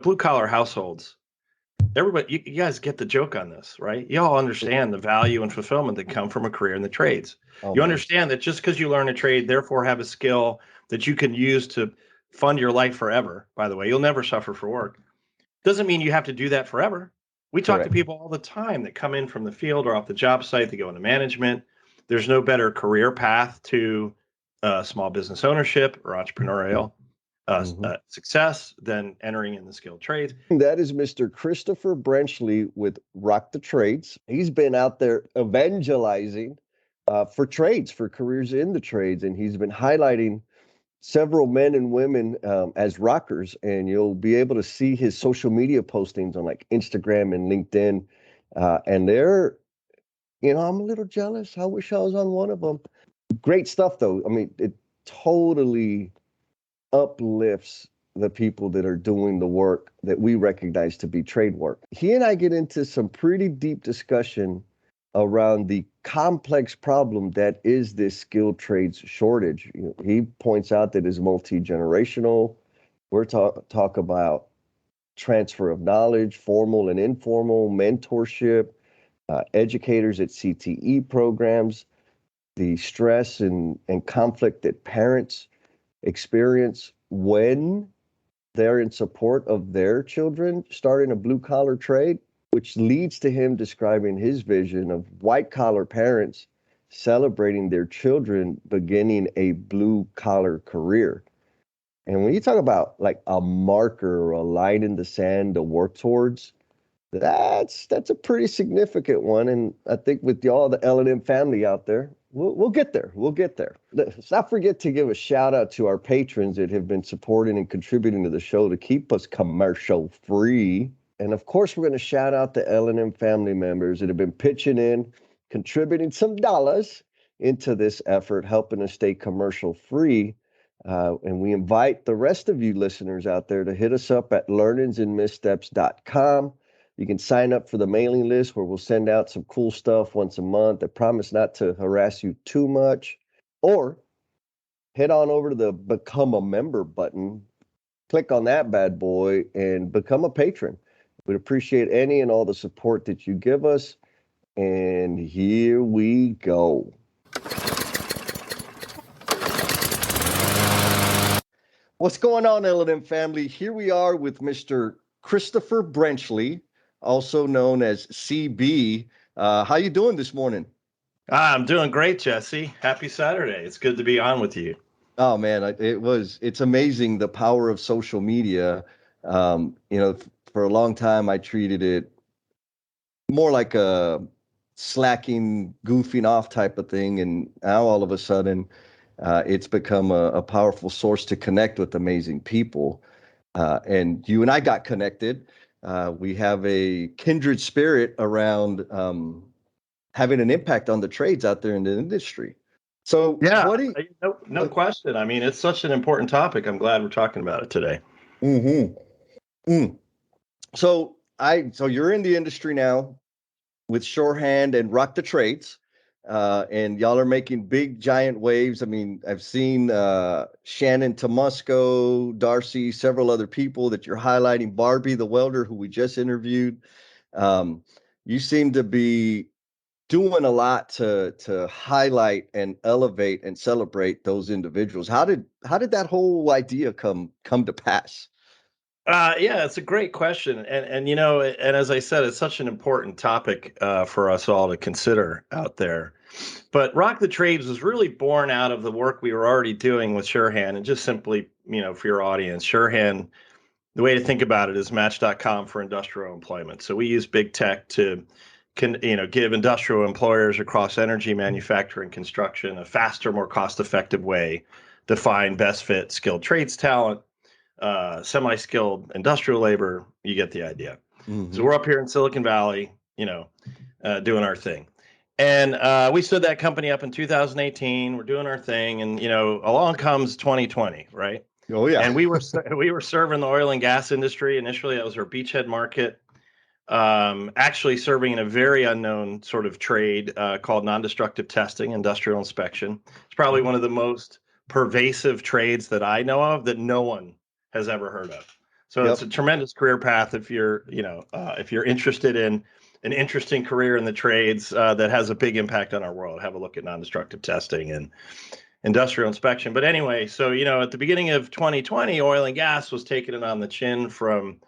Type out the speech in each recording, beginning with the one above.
blue collar households, everybody, you guys get the joke on this, right? You all understand the value and fulfillment that come from a career in the trades. Oh, You man. understand that just because you learn a trade, therefore have a skill that you can use to fund your life forever. By the way, you'll never suffer for work. Doesn't mean you have to do that forever. We talk to Correct. people all the time that come in from the field or off the job site. They go into management. There's no better career path to small business ownership or entrepreneurial success than entering in the skilled trades. That is Mr. Christopher Brenchley with Rock the Trades. He's been out there evangelizing for trades, for careers in the trades, and he's been highlighting several men and women as rockers, and you'll be able to see his social media postings on like Instagram and LinkedIn, and they're, I'm a little jealous. I wish I was on one of them. Great stuff, though. I mean, it totally uplifts the people that are doing the work that we recognize to be trade work. He and I get into some pretty deep discussion around the complex problem that is this skilled trades shortage. He points out that it's multi-generational. We're talk about transfer of knowledge, formal and informal, mentorship, educators at CTE programs, the stress and conflict that parents experience when they're in support of their children starting a blue-collar trade, which leads to him describing his vision of white-collar parents celebrating their children beginning a blue-collar career. And when you talk about like a marker or a line in the sand to work towards, that's a pretty significant one. And I think with all the L&M family out there, we'll get there. We'll get there. Let's not forget to give a shout out to our patrons that have been supporting and contributing to the show to keep us commercial free. And of course, we're going to shout out the L&M family members that have been pitching in, contributing some dollars into this effort, helping us stay commercial free. And we invite the rest of you listeners out there to hit us up at learningsandmissteps.com. You can sign up for the mailing list where we'll send out some cool stuff once a month. I promise not to harass you too much. Or head on over to the Become a Member button, click on that bad boy, and become a patron. We'd appreciate any and all the support that you give us. And here we go. What's going on, L&M family? Here we are with Mr. Christopher Brenchley, also known as CB. How you doing this morning? I'm doing great, Jesse. Happy Saturday. It's good to be on with you. Oh, man, it's amazing the power of social media. For a long time, I treated it more like a slacking, goofing off type of thing. And now all of a sudden, it's become a powerful source to connect with amazing people. And you and I got connected. We have a kindred spirit around having an impact on the trades out there in the industry. So yeah, no question. I mean, it's such an important topic. I'm glad we're talking about it today. So you're in the industry now with Surehand and Rock the Trades. And y'all are making big, giant waves. I mean, I've seen Shannon Tomusco, Darcy, several other people that you're highlighting. Barbie, the welder, who we just interviewed. You seem to be doing a lot to highlight and elevate and celebrate those individuals. How did that whole idea come to pass? Yeah, it's a great question. And as I said, it's such an important topic for us all to consider out there. But Rock the Trades was really born out of the work we were already doing with Surehand. And just simply, for your audience, Surehand, the way to think about it is Match.com for industrial employment. So we use big tech to give industrial employers across energy, manufacturing, construction a faster, more cost-effective way to find best fit skilled trades talent, semi-skilled industrial labor. You get the idea. Mm-hmm. So we're up here in Silicon Valley, doing our thing. And we stood that company up in 2018. We're doing our thing, and along comes 2020, right? Oh yeah. And we were serving the oil and gas industry initially. That was our beachhead market. Actually serving in a very unknown sort of trade called non-destructive testing, industrial inspection. It's probably one of the most pervasive trades that I know of that no one has ever heard of. So it's Yep. a tremendous career path if you're interested in an interesting career in the trades that has a big impact on our world. Have a look at non-destructive testing and industrial inspection. But anyway, so at the beginning of 2020, oil and gas was taking it on the chin from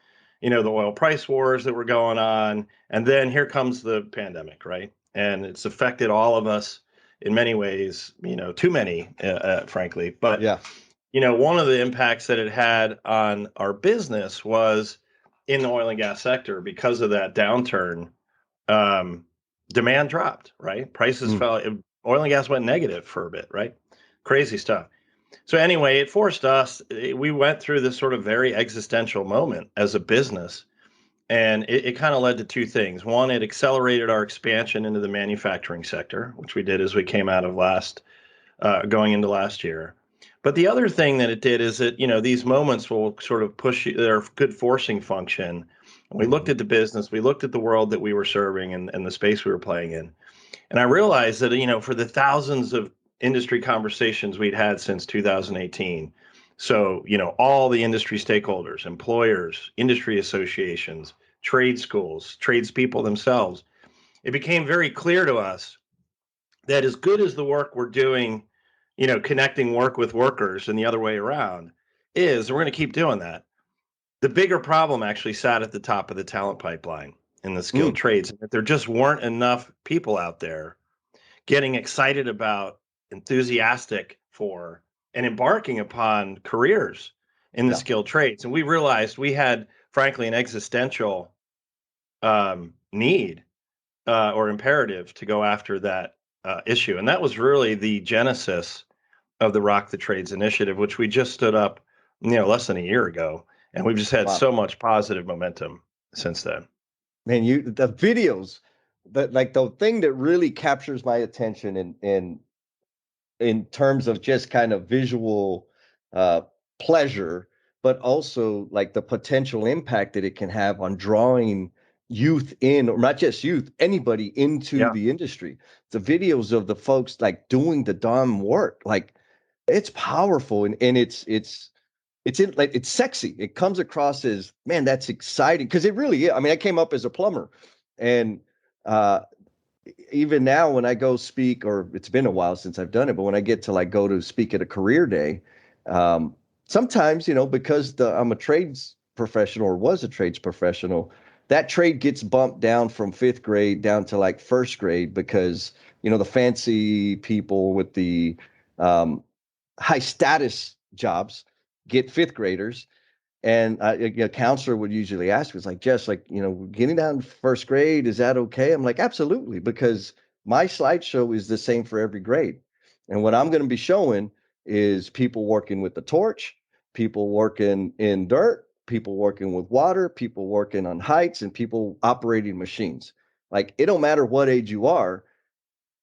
the oil price wars that were going on, and then here comes the pandemic, right? And it's affected all of us in many ways, too many, frankly. But Yeah. one of the impacts that it had on our business was in the oil and gas sector because of that downturn. Um, Demand dropped, right? Prices Mm. fell. Oil and gas went negative for a bit, right? Crazy stuff. So anyway, it forced us. We went through this sort of very existential moment as a business, and it kind of led to two things. One, it accelerated our expansion into the manufacturing sector, which we did as we came out of going into last year. But the other thing that it did is that, these moments will sort of push you, they're a good forcing function. We looked Mhm. at the business, we looked at the world that we were serving and the space we were playing in. And I realized that, for the thousands of industry conversations we'd had since 2018, so, all the industry stakeholders, employers, industry associations, trade schools, tradespeople themselves, it became very clear to us that as good as the work we're doing, connecting work with workers and the other way around is, and we're going to keep doing that. The bigger problem actually sat at the top of the talent pipeline in the skilled Mm. trades. That there just weren't enough people out there getting excited about, enthusiastic for, and embarking upon careers in the Yeah. skilled trades. And we realized we had, frankly, an existential need or imperative to go after that issue. And that was really the genesis of the Rock the Trades initiative, which we just stood up, less than a year ago. And we've just had Wow. so much positive momentum since then. Man, the videos, that like the thing that really captures my attention in terms of just kind of visual uh, pleasure, but also like the potential impact that it can have on drawing youth in, or not just youth, anybody into Yeah. the industry. The videos of the folks like doing the dumb work, like it's powerful and it's sexy. It comes across as, man, that's exciting because it really is. I mean, I came up as a plumber, and uh, even now when I go speak, or it's been a while since I've done it, but when I get to like go to speak at a career day, um, sometimes, because I'm a trades professional or was a trades professional, that trade gets bumped down from fifth grade down to like first grade because, the fancy people with the um, high status jobs get fifth graders. And a counselor would usually ask was like, Jess, like, getting down to first grade, is that okay? I'm like, absolutely, because my slideshow is the same for every grade. And what I'm going to be showing is people working with the torch, people working in dirt, people working with water, people working on heights, and people operating machines. Like, it don't matter what age you are,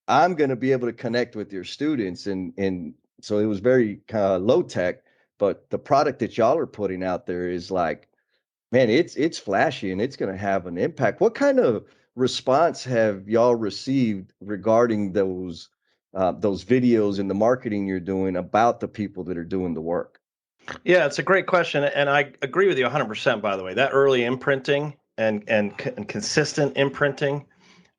I'm going to be able to connect with your students. And so it was very kind of low tech, but the product that y'all are putting out there is like, man, it's flashy and it's going to have an impact. What kind of response have y'all received regarding those videos and the marketing you're doing about the people that are doing the work? Yeah, it's a great question. And I agree with you 100%, by the way. That early imprinting and consistent imprinting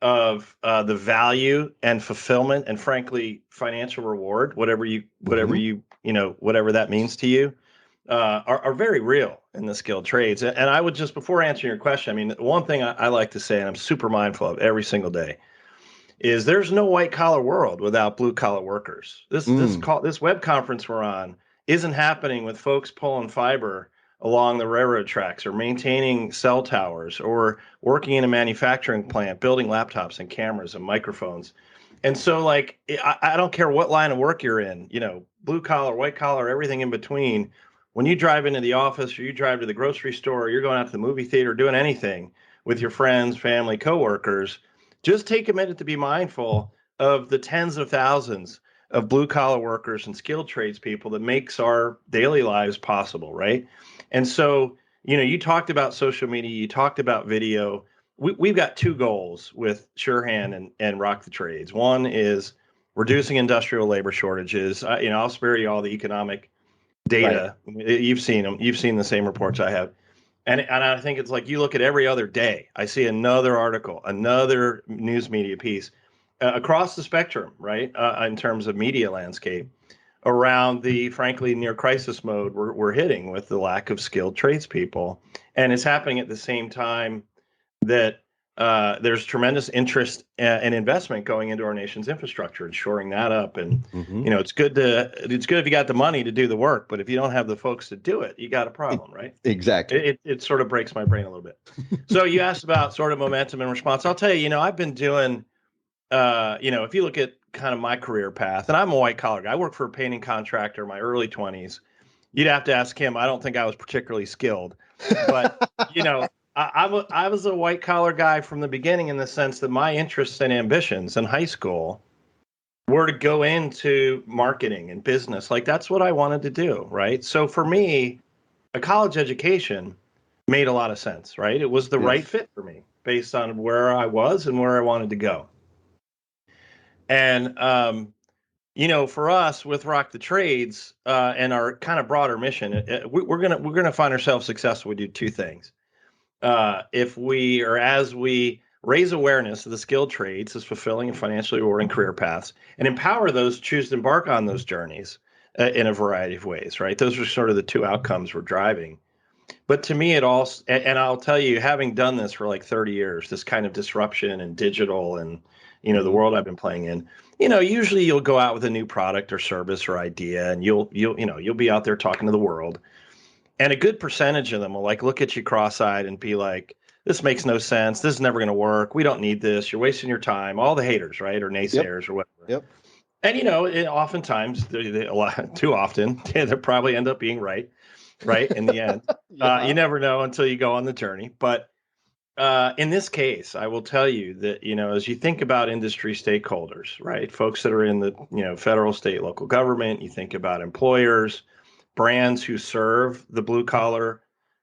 of the value and fulfillment and frankly financial reward, Hmm. whatever that means to you, are very real in the skilled trades. And I would just, before answering your question, I mean, one thing I like to say, and I'm super mindful of every single day, is there's no white collar world without blue collar workers. Mm. This web conference we're on isn't happening with folks pulling fiber along the railroad tracks or maintaining cell towers or working in a manufacturing plant building laptops and cameras and microphones. And so like I don't care what line of work you're in, blue collar, white collar, everything in between. When you drive into the office or you drive to the grocery store or you're going out to the movie theater, doing anything with your friends, family, coworkers, just take a minute to be mindful of the tens of thousands of blue collar workers and skilled tradespeople that makes our daily lives possible, right? And so, you talked about social media, you talked about video. We've got two goals with Surehand and Rock the Trades. One is reducing industrial labor shortages. I'll spare you all the economic Right. data. You've seen them. You've seen the same reports I have. And I think it's like you look at every other day, I see another article, another news media piece across the spectrum, right? In terms of media landscape around the frankly near crisis mode we're hitting with the lack of skilled tradespeople. And it's happening at the same time that there's tremendous interest and investment going into our nation's infrastructure and shoring that up. And Hmm. it's good if you got the money to do the work, but if you don't have the folks to do it, you got a problem, right? Exactly. It sort of breaks my brain a little bit. So you asked about sort of momentum and response. I'll tell you, I've been doing, if you look at kind of my career path, and I'm a white collar guy, I worked for a painting contractor in my early 20s. You'd have to ask him. I don't think I was particularly skilled, but you know, I was a white collar guy from the beginning in the sense that my interests and ambitions in high school were to go into marketing and business. Like that's what I wanted to do, right? So for me, a college education made a lot of sense, right? It was the right Yes. fit for me based on where I was and where I wanted to go. And for us with Rock the Trades and our kind of broader mission, we're gonna find ourselves successful. We do two things. If we or as we raise awareness of the skilled trades as fulfilling and financially rewarding career paths, and empower those who choose to embark on those journeys in a variety of ways. Right, those are sort of the two outcomes we're driving. But to me, it all, and I'll tell you, having done this for like 30 years, this kind of disruption and digital and, the Hmm. world I've been playing in, usually you'll go out with a new product or service or idea and you'll be out there talking to the world. And a good percentage of them will like look at you cross-eyed and be like, this makes no sense. This is never going to work. We don't need this. You're wasting your time. All the haters, right? Or Yep. naysayers or whatever. Yep. And, oftentimes, a lot, too often, they probably end up being right in the end. You Yeah. never know until you go on the journey. But in this case, I will tell you that, as you think about industry stakeholders, right, folks that are in the, federal, state, local government, you think about employers, brands who serve the blue collar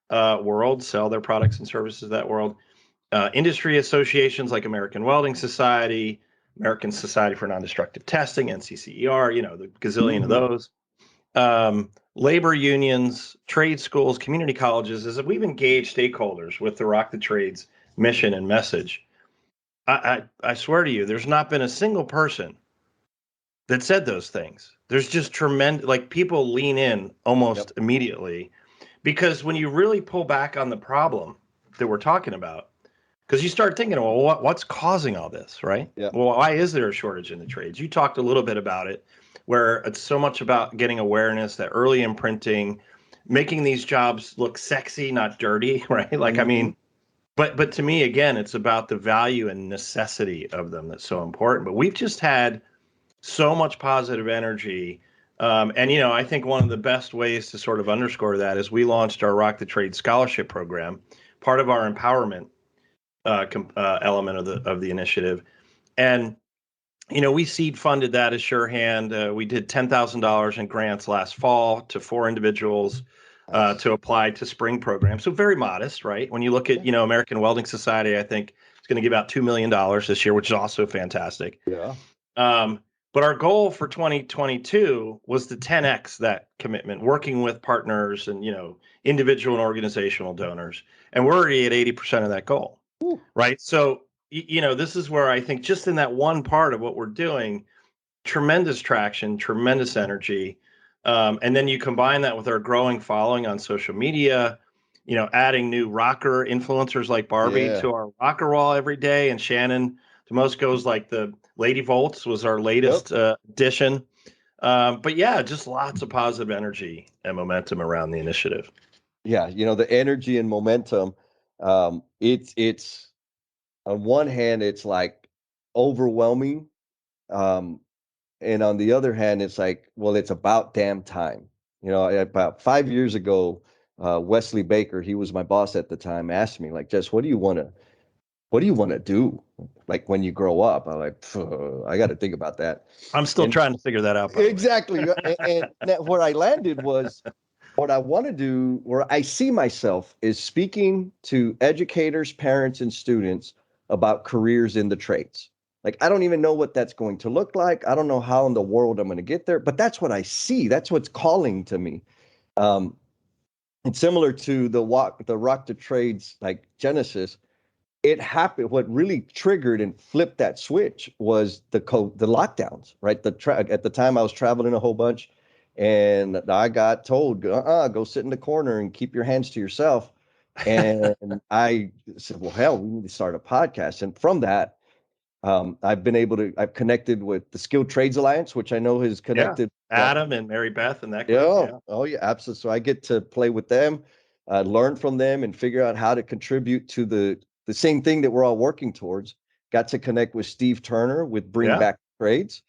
world, sell their products and services to that world, industry associations like American Welding Society, American Society for Non-Destructive Testing, NCCER, the gazillion of Hmm. those, labor unions, trade schools, community colleges, is that we've engaged stakeholders with the Rock the Trades mission and message. I swear to you, there's not been a single person that said those things. There's just tremendous, like people lean in Yep. almost immediately because when you really pull back on the problem that we're talking about, because you start thinking, well, what's causing all this, right? Yeah. Well, why is there a shortage in the trades? You talked a little bit about it, where it's so much about getting awareness, that early imprinting, making these jobs look sexy, not dirty, right? Like, I Hmm. mean, but to me, again, it's about the value and necessity of them that's so important. But we've just had so much positive energy. And, I think one of the best ways to sort of underscore that is we launched our Rock the Trade Scholarship Program, part of our empowerment element of the initiative. And we seed funded that as Surehand. We did $10,000 in grants last fall to 4 individuals Nice. to apply to spring programs. So very modest, right? When you look at Yeah. American Welding Society, I think it's going to give out $2 million this year, which is also fantastic. Yeah. Um, but our goal for 2022 was to 10x that commitment, working with partners and individual and organizational donors, and we're already at 80% of that goal. Woo. Right. So, this is where I think just in that one part of what we're doing, tremendous traction, tremendous energy. And then you combine that with our growing following on social media, adding new rocker influencers like Barbie Yeah. to our rocker wall every day. And Shannon Demosco's like the Lady Volts was our Yep. latest addition. But yeah, just lots of positive energy and momentum around the initiative. Yeah. The energy and momentum. It's on one hand, it's like overwhelming. Um, and on the other hand, it's like, well, it's about damn time. About 5 years ago, Wesley Baker, he was my boss at the time, asked me, like, Jess, what do you want to do? Like when you grow up? I'm like, I got to think about that. I'm still And trying to figure that out, by the way. exactly. And where I landed was what I want to do, where I see myself is speaking to educators, parents, and students about careers in the trades. Like, I don't even know what that's going to look like. I don't know how in the world I'm going to get there, but that's what I see. That's what's calling to me. Um, And similar to the Rock the Trades like Genesis, it happened. What really triggered and flipped that switch was the lockdowns, right? At the time I was traveling a whole bunch, and I got told, go sit in the corner and keep your hands to yourself. And I said, well, hell, we need to start a podcast. And from that, I've connected with the Skilled Trades Alliance, which I know has Yeah. connected. Adam and Mary Beth and that group. Yeah. Yeah. Oh, yeah. Absolutely. So I get to play with them, learn from them, and figure out how to contribute to the same thing that we're all working towards. Got to connect with Steve Turner with Bring Yeah. Back Trades.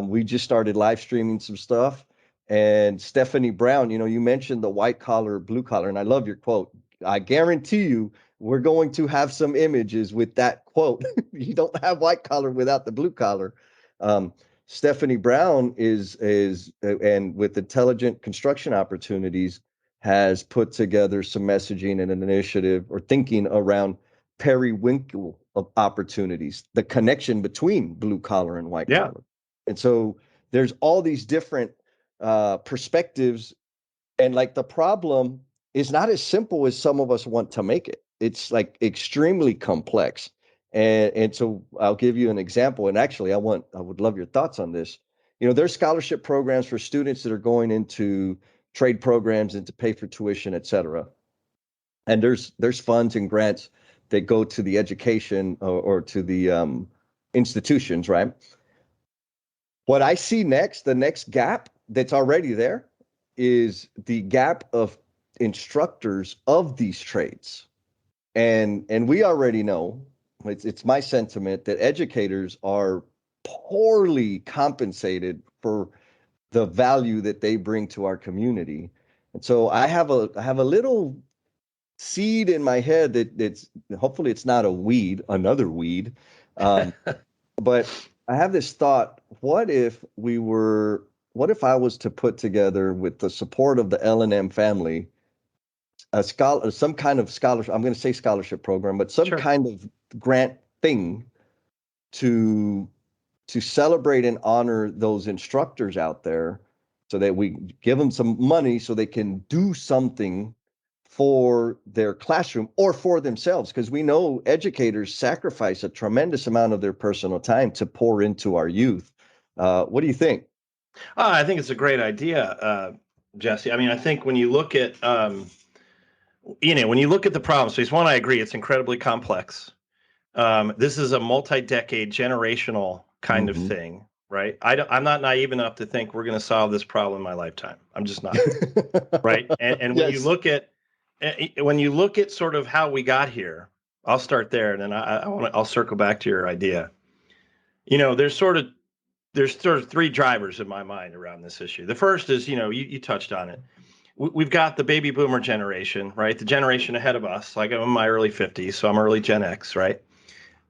We just started live streaming some stuff. And Stephanie Brown, you mentioned the white collar, blue collar, and I love your quote. I guarantee you, we're going to have some images with that quote. You don't have white collar without the blue collar. Um, Stephanie Brown is and with Intelligent Construction Opportunities has put together some messaging and an initiative or thinking around periwinkle of opportunities, the connection between blue collar and white Yeah. collar. And so there's all these different perspectives, and like the problem is not as simple as some of us want to make it. It's like extremely complex. And so I'll give you an example. And actually, I would love your thoughts on this. There's scholarship programs for students that are going into trade programs and to pay for tuition, et cetera. And there's funds and grants that go to the education or to the institutions, right? What I see next, the next gap that's already there, is the gap of instructors of these trades. And we already know, it's my sentiment that educators are poorly compensated for the value that they bring to our community. And so I have a little seed in my head that's hopefully it's not a weed, another weed. Um, but I have this thought, what if I was to put together with the support of the L&M family some kind of scholarship, I'm going to say scholarship program, but some Sure. kind of grant thing to celebrate and honor those instructors out there so that we give them some money so they can do something for their classroom or for themselves, because we know educators sacrifice a tremendous amount of their personal time to pour into our youth. What do you think? I think it's a great idea, Jesse. I mean, I think when you look at, when you look at the problem space, one, I agree, it's incredibly complex. This is a multi-decade, generational kind of Mhm. thing, right? I'm not naive enough to think we're going to solve this problem in my lifetime. I'm just not, right? And when you Yes. look at sort of how we got here, I'll start there, and then I'll circle back to your idea. There's sort of three drivers in my mind around this issue. The first is, you touched on it. We've got the baby boomer generation, right? The generation ahead of us. Like, I'm in my early 50s, so I'm early Gen X, right?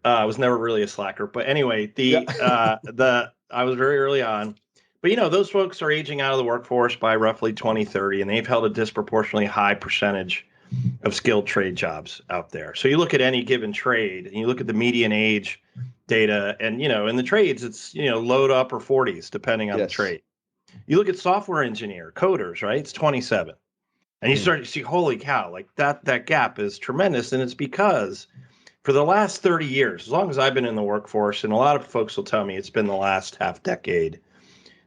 I was never really a slacker, but anyway, Yeah. the I was very early on. But those folks are aging out of the workforce by roughly 2030, and they've held a disproportionately high percentage of skilled trade jobs out there. So you look at any given trade, and you look at the median age data, and in the trades, it's low to upper 40s depending on the Yes. trade. You look at software engineer, coders, right? It's 27. And you Mm. start to see, holy cow, like that gap is tremendous. And it's because for the last 30 years, as long as I've been in the workforce, and a lot of folks will tell me it's been the last half decade,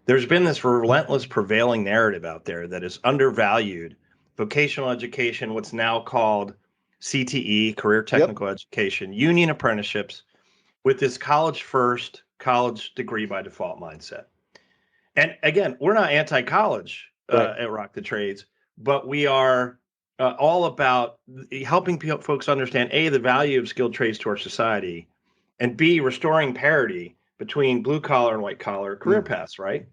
there's been this relentless prevailing narrative out there that is undervalued vocational education, what's now called CTE, career Yep. technical education, union apprenticeships, with this college first, college degree by default mindset. And again, we're not anti-college Right. at Rock the Trades, but we are all about helping folks understand A, the value of skilled trades to our society, and B, restoring parity between blue collar and white collar career Mm. paths, right?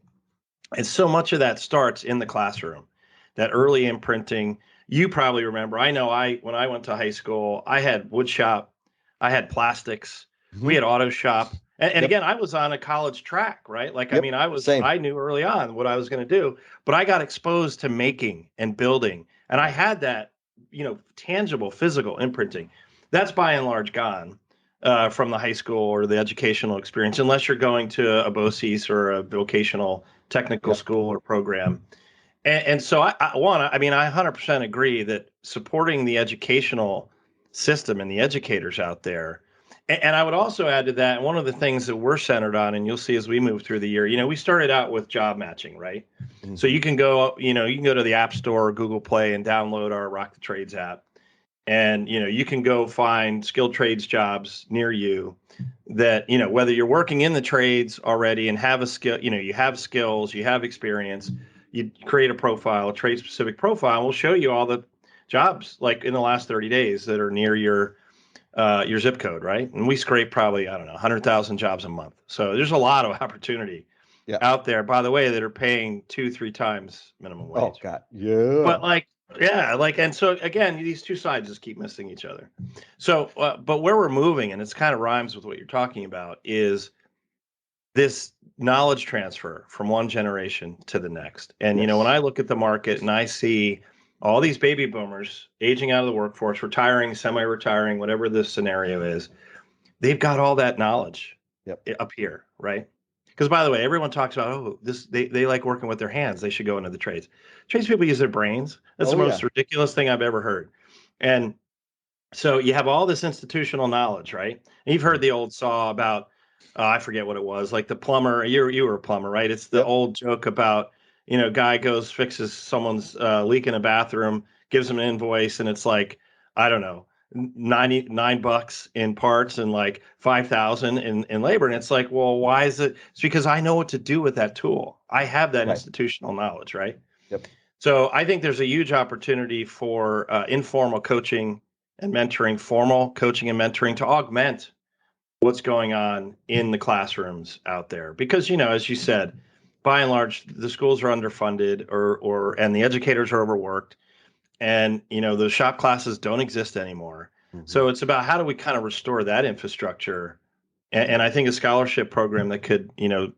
And so much of that starts in the classroom, that early imprinting. You probably remember, I know when I went to high school, I had wood shop, I had plastics, we Mhm. had auto shop. And Yep. again, I was on a college track, right? Like, I Yep. mean, Same. I knew early on what I was going to do, but I got exposed to making and building. And I had that, tangible physical imprinting. That's by and large gone from the high school or the educational experience, unless you're going to a BOCES or a vocational technical Yep. school or program. And so I mean, I 100% agree that supporting the educational system and the educators out there. And I would also add to that, one of the things that we're centered on, and you'll see as we move through the year, we started out with job matching, right? So Hmm. you can go, you can go to the App Store or Google Play and download our Rock the Trades app. And, you can go find skilled trades jobs near you that, whether you're working in the trades already and have a skill, you have skills, you have experience, you create a profile, a trade specific profile, and we'll show you all the jobs like in the last 30 days that are near your zip code, right? And we scrape probably, I don't know, 100,000 jobs a month. So there's a lot of opportunity Yeah. out there, by the way, that are paying 2, 3 times minimum Oh wage. God. Yeah. But yeah, and so again, these two sides just keep missing each other. So, but where we're moving, and it's kind of rhymes with what you're talking about, is this knowledge transfer from one generation to the next. And, when Yes. I look at the market and I see all these baby boomers aging out of the workforce, retiring, semi retiring, whatever the scenario is, they've got all that knowledge Yep. up here, right? Because by the way, everyone talks about, oh, they like working with their hands. They should go into the trades. Tradespeople use their brains. That's the Oh most yeah. ridiculous thing I've ever heard. And so you have all this institutional knowledge, right? And you've heard Mhm. the old saw about, I forget what it was, like the plumber. You were a plumber, right? It's the Yep. old joke about, guy goes fixes someone's leak in a bathroom, gives them an invoice, and it's like, I don't know, $99 in parts and like 5,000 in labor. And it's like, well, why is it? It's because I know what to do with that tool. I have that Right. institutional knowledge, right? Yep. So I think there's a huge opportunity for informal coaching and mentoring, formal coaching and mentoring to augment what's going on in the classrooms out there. Because, as you said, by and large, the schools are underfunded and the educators are overworked. And, those shop classes don't exist anymore. Hmm. So it's about how do we kind of restore that infrastructure. And I think a scholarship program that could,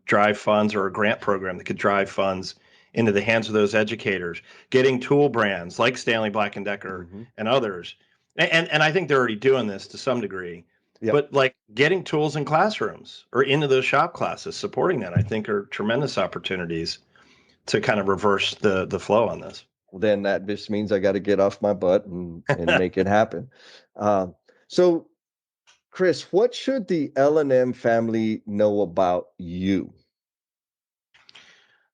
drive funds, or a grant program that could drive funds into the hands of those educators, getting tool brands like Stanley Black and Decker Hmm. and others. And I think they're already doing this to some degree, Yep. but like getting tools in classrooms or into those shop classes, supporting that, I think are tremendous opportunities to kind of reverse the flow on this. Well, then that just means I got to get off my butt and make it happen. So, Chris, what should the L&M family know about you?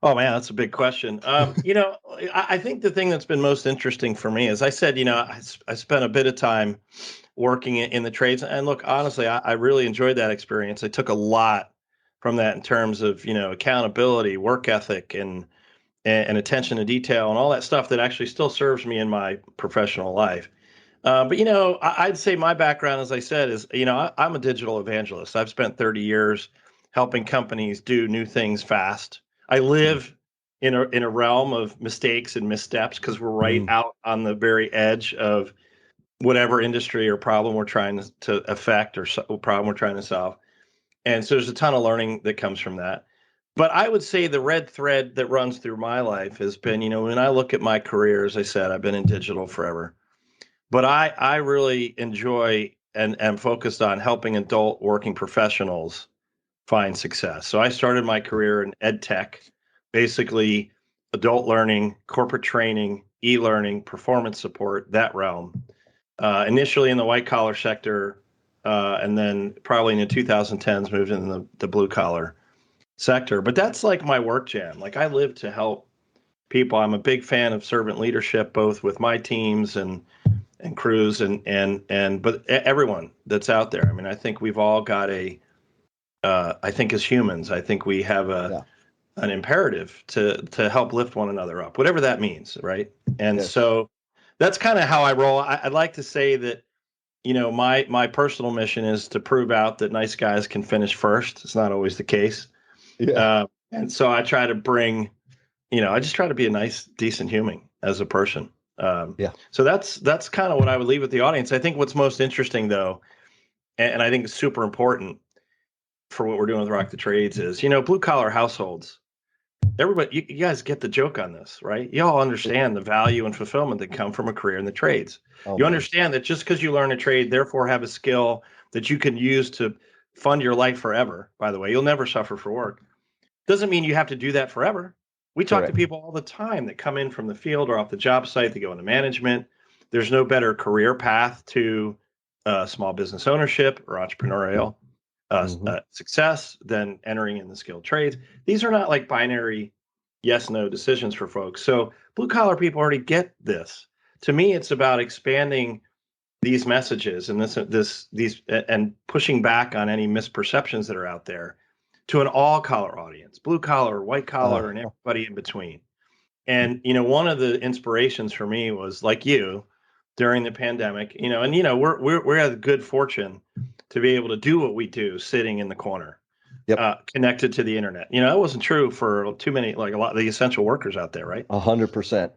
Oh man, that's a big question. I think the thing that's been most interesting for me, as I said, I spent a bit of time working in the trades, and look, honestly, I really enjoyed that experience. I took a lot from that in terms of accountability, work ethic, and attention to detail, and all that stuff that actually still serves me in my professional life. But I'd say my background, as I said, is I'm a digital evangelist. I've spent 30 years helping companies do new things fast. I live in a realm of mistakes and missteps because we're right Mm. out on the very edge of whatever industry or problem we're trying to affect, or problem we're trying to solve. And so there's a ton of learning that comes from that. But I would say the red thread that runs through my life has been, when I look at my career, as I said, I've been in digital forever, but I really enjoy and am focused on helping adult working professionals find success. So I started my career in ed tech, basically adult learning, corporate training, e-learning, performance support, that realm. Initially in the white collar sector, and then probably in the 2010s moved into the blue collar sector. But that's like my work jam. Like I live to help people. I'm a big fan of servant leadership, both with my teams and crews but everyone that's out there. I mean, I think we've all got I think as humans, I think we have Yeah. an imperative to help lift one another up, whatever that means, right? And Yes. so that's kind of how I roll. I'd like to say that my personal mission is to prove out that nice guys can finish first. It's not always the case, Yeah. and so I try to bring, I just try to be a nice, decent human as a person. Yeah. So that's kind of what I would leave with the audience. I think what's most interesting though, and I think it's super important for what we're doing with Rock the Trades is, blue collar households. Everybody, you guys get the joke on this, right? You all understand the value and fulfillment that come from a career in the trades. Oh You man. understand that just because you learn a trade, therefore have a skill that you can use to fund your life forever. By the way, you'll never suffer for work. Doesn't mean you have to do that forever. We talk to Correct. people all the time that come in from the field or off the job site. They go into management. There's no better career path to small business ownership or entrepreneurial Hmm. success than entering in the skilled trades. These are not like binary yes no decisions for folks. So blue collar people already get this. To me, it's about expanding these messages and these and pushing back on any misperceptions that are out there to an all collar audience, blue collar, white collar, and everybody in between. And one of the inspirations for me was like you during the pandemic. And we had the good fortune to be able to do what we do, sitting in the corner, Yep. connected to the internet. That wasn't true for too many, like a lot of the essential workers out there, right? 100%.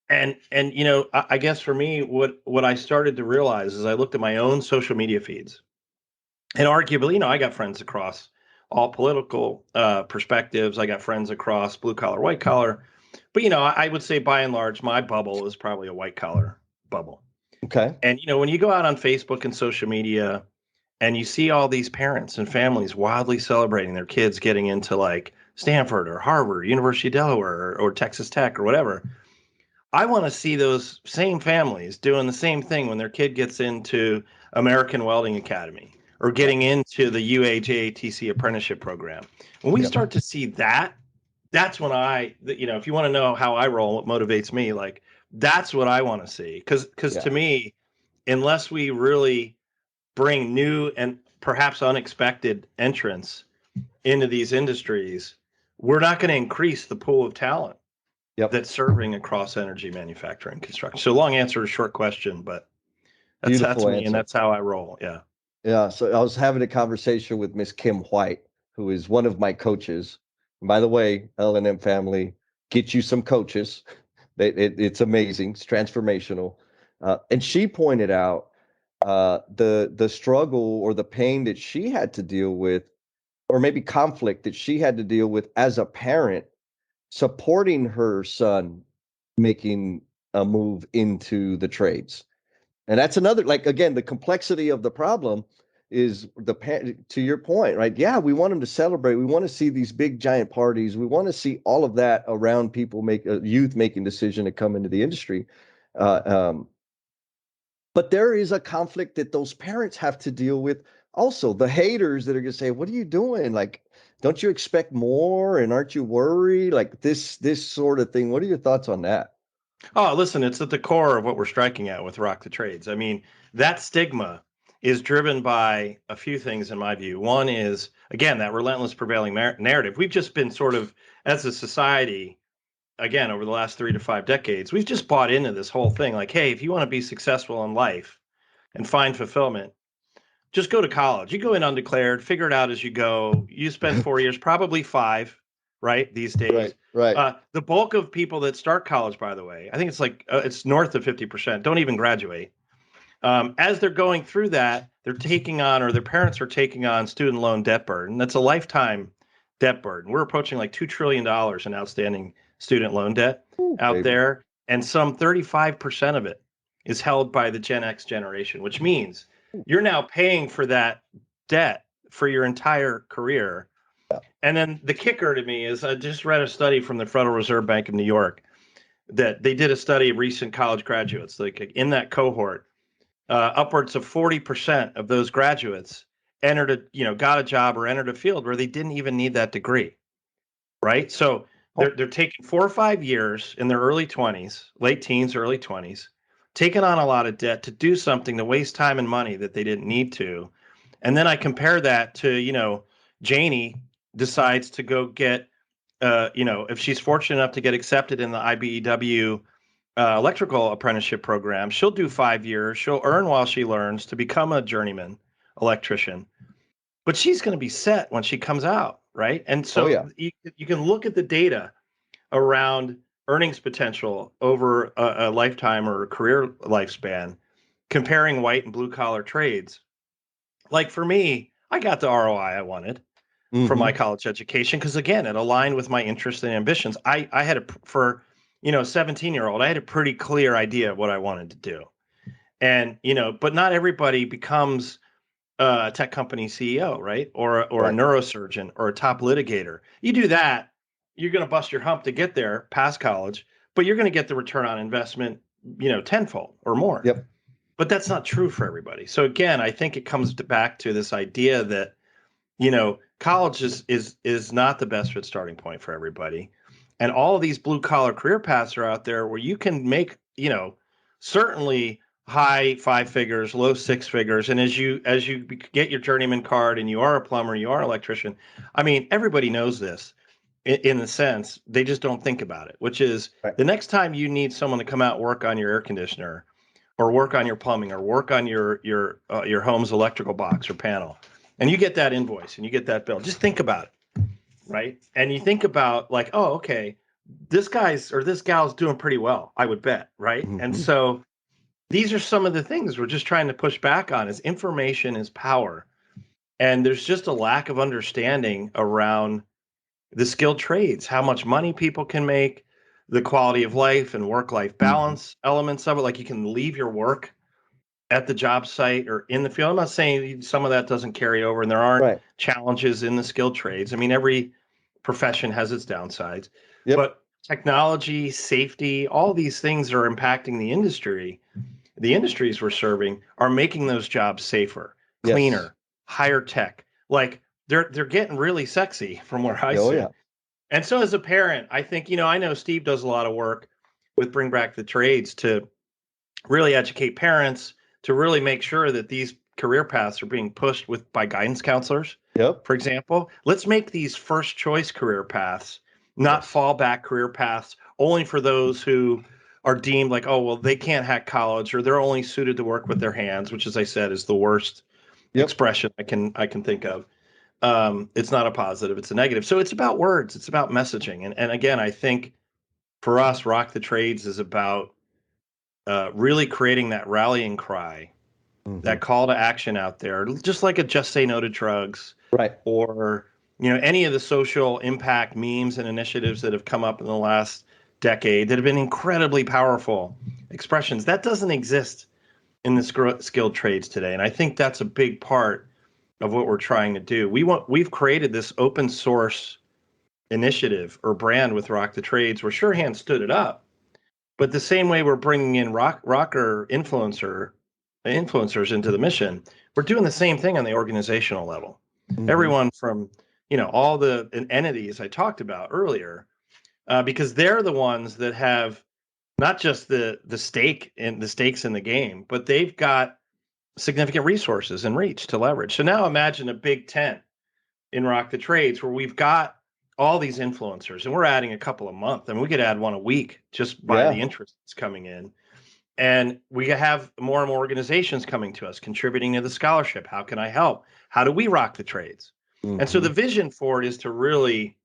And I guess for me, what I started to realize is I looked at my own social media feeds, and arguably, I got friends across all political perspectives. I got friends across blue collar, white collar, but I would say by and large, my bubble is probably a white collar bubble. Okay. And when you go out on Facebook and social media, and you see all these parents and families wildly celebrating their kids getting into like Stanford or Harvard, University of Delaware, or Texas Tech or whatever. I want to see those same families doing the same thing when their kid gets into American Welding Academy or Yep. getting into the UAJATC apprenticeship program. When we Yep. start to see that, that's when if you want to know how I roll, what motivates me, like that's what I want to see. Because Yeah. to me, unless we really bring new and perhaps unexpected entrants into these industries, we're not going to increase the pool of talent Yep. that's serving across energy manufacturing construction. So long answer to short question, but that's Beautiful me and answer. that's how I roll. Yeah. Yeah. So I was having a conversation with Miss Kim White, who is one of my coaches. And by the way, L&M family, get you some coaches. It's amazing. It's transformational. And she pointed out the struggle or the pain that she had to deal with, or maybe conflict that she had to deal with as a parent, supporting her son making a move into the trades. And that's another, like, again, the complexity of the problem is to your point, right? Yeah, we want them to celebrate. We want to see these big giant parties. We want to see all of that around people youth making decision to come into the industry. Uh, um, but there is a conflict that those parents have to deal with. Also, the haters that are going to say, "What are you doing? Like, don't you expect more? And aren't you worried?" Like this sort of thing. What are your thoughts on that? Oh, listen, it's at the core of what we're striking at with Rock the Trades. I mean, that stigma is driven by a few things in my view. One is, again, that relentless prevailing narrative. We've just been sort of, as a society, again, over the last 3 to 5 decades, we've just bought into this whole thing. Like, hey, if you want to be successful in life and find fulfillment, just go to college. You go in undeclared, figure it out as you go. You spend 4 years, probably five, right? These Right, days. right. The bulk of people that start college, by the way, I think it's like it's north of 50%, don't even graduate. As they're going through that, they're taking on, or their parents are taking on, student loan debt burden. That's a lifetime debt burden. We're approaching like $2 trillion in outstanding student loan debt Ooh, out baby. there. And some 35% of it is held by the Gen X generation, which means you're now paying for that debt for your entire career. Yeah. And then the kicker to me is I just read a study from the Federal Reserve Bank of New York that they did a study of recent college graduates. Like in that cohort, upwards of 40% of those graduates got a job or entered a field where they didn't even need that degree, right? So Oh, they're taking 4 or 5 years in their early 20s, late teens, early 20s, taking on a lot of debt to do something to waste time and money that they didn't need to. And then I compare that to, Janie decides to go get, if she's fortunate enough to get accepted in the IBEW electrical apprenticeship program, she'll do 5 years. She'll earn while she learns to become a journeyman electrician. But she's going to be set when she comes out, right? And oh so yeah. you can look at the data around earnings potential over a lifetime or a career lifespan, comparing white and blue collar trades. Like for me, I got the ROI I wanted from my Hmm. college education because again, it aligned with my interests and ambitions. I had for 17-year-old, I had a pretty clear idea of what I wanted to do. And but not everybody becomes a tech company CEO, right? Or a Right. neurosurgeon or a top litigator. You do that, you're going to bust your hump to get there past college, but you're going to get the return on investment, tenfold or more. Yep. But that's not true for everybody. So again, I think it comes back to this idea that, college is not the best fit starting point for everybody. And all of these blue collar career paths are out there where you can make, certainly high five figures, low six figures. And as you get your journeyman card and you are a plumber, you are an electrician. I mean, everybody knows this in the sense they just don't think about it, which is Right. the next time you need someone to come out and work on your air conditioner or work on your plumbing or work on your home's electrical box or panel, and you get that invoice and you get that bill, just think about it, right? And you think about like, oh, okay, this guy's or this gal's doing pretty well, I would bet, right? And Mm-hmm. so these are some of the things we're just trying to push back on is information is power. And there's just a lack of understanding around the skilled trades, how much money people can make, the quality of life and work-life Mm-hmm. balance elements of it. Like you can leave your work at the job site or in the field. I'm not saying some of that doesn't carry over and there aren't Right. challenges in the skilled trades. I mean, every profession has its downsides, Yep. but technology, safety, all these things are impacting the industry. The industries we're serving are making those jobs safer, Yes. cleaner, higher tech. Like they're getting really sexy from where I Oh yeah. sit. And so as a parent, I think, I know Steve does a lot of work with Bring Back the Trades to really educate parents, to really make sure that these career paths are being pushed with by guidance counselors. Yep. For example, let's make these first choice career paths, not Yes. fallback career paths only for those who are deemed like, oh, well, they can't hack college or they're only suited to work with their hands, which as I said is the worst Yep. expression I can think of. It's not a positive, it's a negative. So it's about words, it's about messaging. And again, I think for us, Rock the Trades is about really creating that rallying cry, Mm-hmm. that call to action out there, just like a Just Say No to Drugs Right. or any of the social impact memes and initiatives that have come up in the last decade that have been incredibly powerful expressions. That doesn't exist in the skilled trades today, and I think that's a big part of what we're trying to do. We've created this open source initiative or brand with Rock the Trades where Surehand stood it up. But the same way we're bringing in rocker influencers into the mission, we're doing the same thing on the organizational level. Mm-hmm. Everyone from all the entities I talked about earlier, because they're the ones that have not just the stakes in the game, but they've got significant resources and reach to leverage. So now imagine a big tent in Rock the Trades where we've got all these influencers and we're adding a couple a month. I mean, we could add one a week just by the Yeah. interest that's coming in. And we have more and more organizations coming to us, contributing to the scholarship. How can I help? How do we rock the trades? And so Mm-hmm. the vision for it is to really,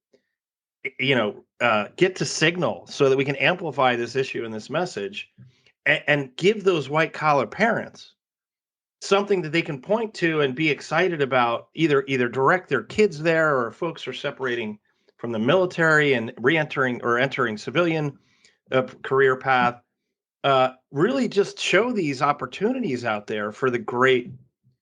get to signal so that we can amplify this issue and this message and give those white collar parents something that they can point to and be excited about, either direct their kids there or folks are separating from the military and re-entering or entering civilian career path. Really just show these opportunities out there for the great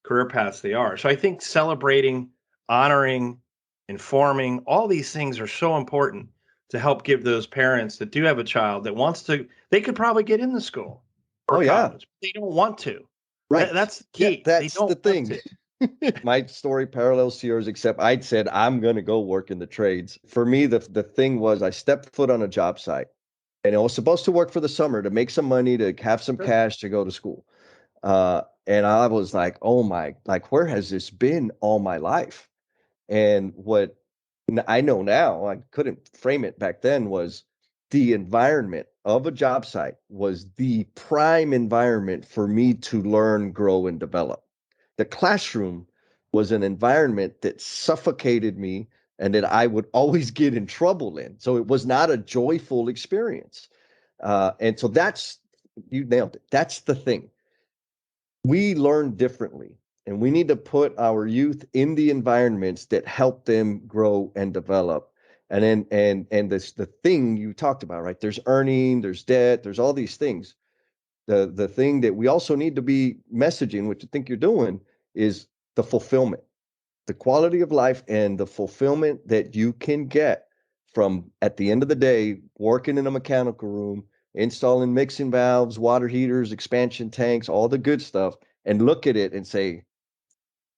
career paths they are. So I think celebrating, honoring, informing, all these things are so important to help give those parents that do have a child that wants to, they could probably get into school or Oh yeah. college. They don't want to. Right. That's the Yeah, key. They that's the don't want thing. to. My story parallels to yours, except I'd said I'm gonna go work in the trades. For me, the thing was I stepped foot on a job site and I was supposed to work for the summer to make some money, to have some Sure. cash to go to school. And I was like, oh my, like, where has this been all my life? And what I know now, I couldn't frame it back then, was the environment of a job site was the prime environment for me to learn, grow, and develop. The classroom was an environment that suffocated me and that I would always get in trouble in. So it was not a joyful experience. And so you nailed it. That's the thing. We learn differently, and we need to put our youth in the environments that help them grow and develop. And then this the thing you talked about, right? There's earning, there's debt, there's all these things. The thing that we also need to be messaging, which I think you're doing, is the fulfillment, the quality of life and the fulfillment that you can get from at the end of the day, working in a mechanical room, installing mixing valves, water heaters, expansion tanks, all the good stuff, and look at it and say,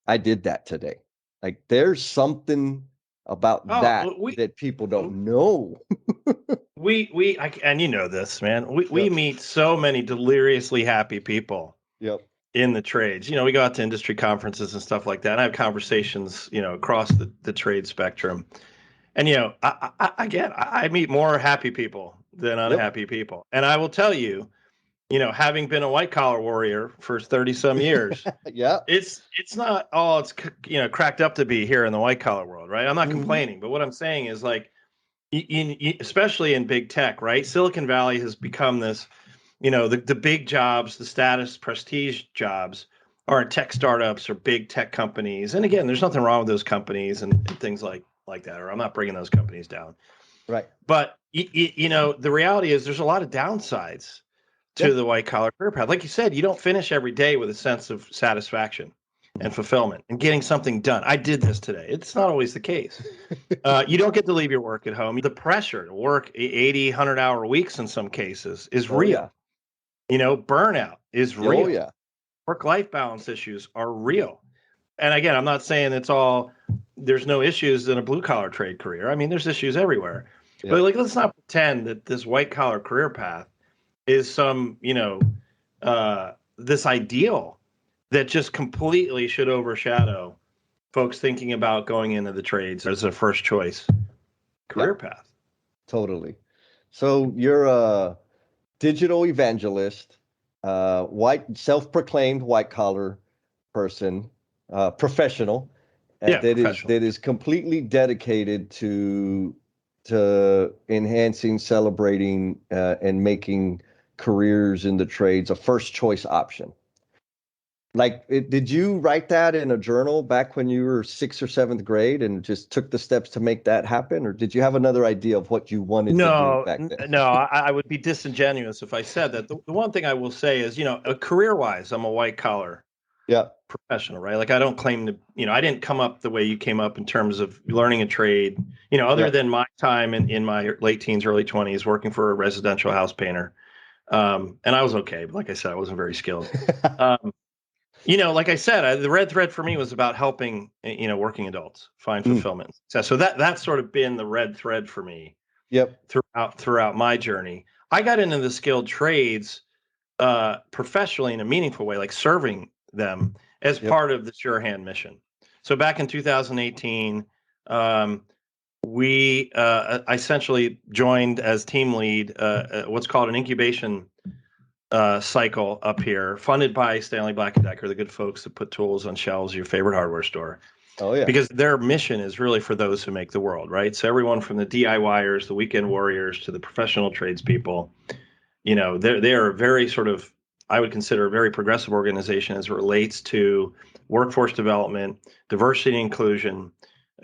I did that today. Like there's something about that Oh, we that people don't know. and you know this, man. We Yep. meet so many deliriously happy people Yep. in the trades. We go out to industry conferences and stuff like that. And I have conversations, across the trade spectrum. And I meet more happy people than Yep. unhappy people. And I will tell you, having been a white collar warrior for 30 some years, Yeah. it's not all it's cracked up to be here in the white collar world, right? I'm not Mhm. complaining, but what I'm saying is like, especially in big tech, right? Silicon Valley has become this, the big jobs, the status, prestige jobs are in tech startups or big tech companies. And again, there's nothing wrong with those companies and things like that. Or I'm not bringing those companies down. Right. But the reality is there's a lot of downsides Yeah. to the white collar career path. Like you said, you don't finish every day with a sense of satisfaction and fulfillment and getting something done. I did this today. It's not always the case. You don't get to leave your work at home. The pressure to work 80, 100-hour weeks in some cases is Oh yeah. real. Burnout is Oh real. yeah. Work-life balance issues are real. And again, I'm not saying there's no issues in a blue collar trade career. I mean, there's issues everywhere. But Yep. like, let's not pretend that this white collar career path is some, this ideal that just completely should overshadow folks thinking about going into the trades as a first choice career Yep. path. Totally. So you're a digital evangelist, self-proclaimed white collar person, professional, Yeah, that professional. is completely dedicated to enhancing, celebrating, and making careers in the trades a first choice option. Like, did you write that in a journal back when you were sixth or seventh grade and just took the steps to make that happen? Or did you have another idea of what you wanted to do No, back then? no, I would be disingenuous if I said that. The one thing I will say is, career wise, I'm a white collar Yeah. professional, right? Like I don't claim to, I didn't come up the way you came up in terms of learning a trade, other Yeah. than my time in my late teens, early 20s, working for a residential house painter. And I was okay, but like I said, I wasn't very skilled. Um, like I said, the red thread for me was about helping, working adults find Mm. fulfillment. So that's sort of been the red thread for me Yep. throughout my journey. I got into the skilled trades professionally in a meaningful way, like serving them as Yep. part of the Surehand mission. So back in 2018, we essentially joined as team lead what's called an incubation cycle up here, funded by Stanley Black & Decker, the good folks that put tools on shelves at your favorite hardware store. Oh yeah. Because their mission is really for those who make the world, right? So everyone from the DIYers, the weekend warriors, to the professional tradespeople, they are very sort of, I would consider, a very progressive organization as it relates to workforce development, diversity and inclusion,